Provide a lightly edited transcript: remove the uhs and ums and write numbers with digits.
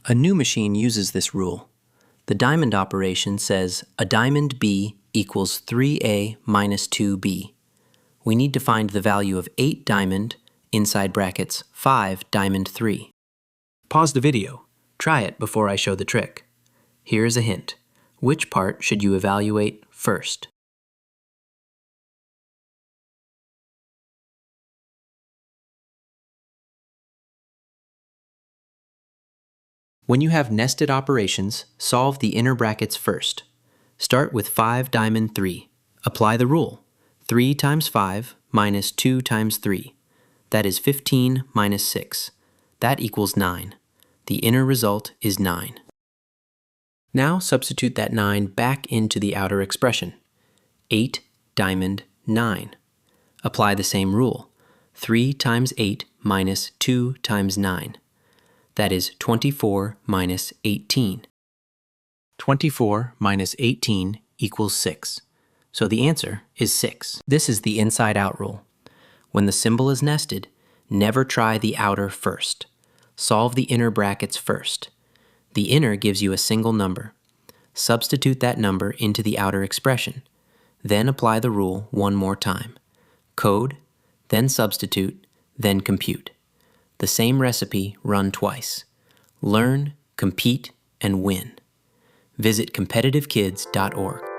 A new machine uses this rule. The diamond operation says a diamond B equals 3A minus 2B. We need to find the value of 8 diamond, inside brackets 5 diamond 3. Pause the video. Try it before I show the trick. Here is a hint. Which part should you evaluate first? When you have nested operations, solve the inner brackets first. Start with 5 diamond 3. Apply the rule. 3 times 5 minus 2 times 3. That is 15 minus 6. That equals 9. The inner result is 9. Now substitute that 9 back into the outer expression. 8 diamond 9. Apply the same rule. 3 times 8 minus 2 times 9. That is 24 minus 18. 24 minus 18 equals 6. So the answer is 6. This is the inside-out rule. When the symbol is nested, never try the outer first. Solve the inner brackets first. The inner gives you a single number. Substitute that number into the outer expression. Then apply the rule one more time. Code, then substitute, then compute. The same recipe run twice. Learn, compete, and win. Visit competitivekids.org.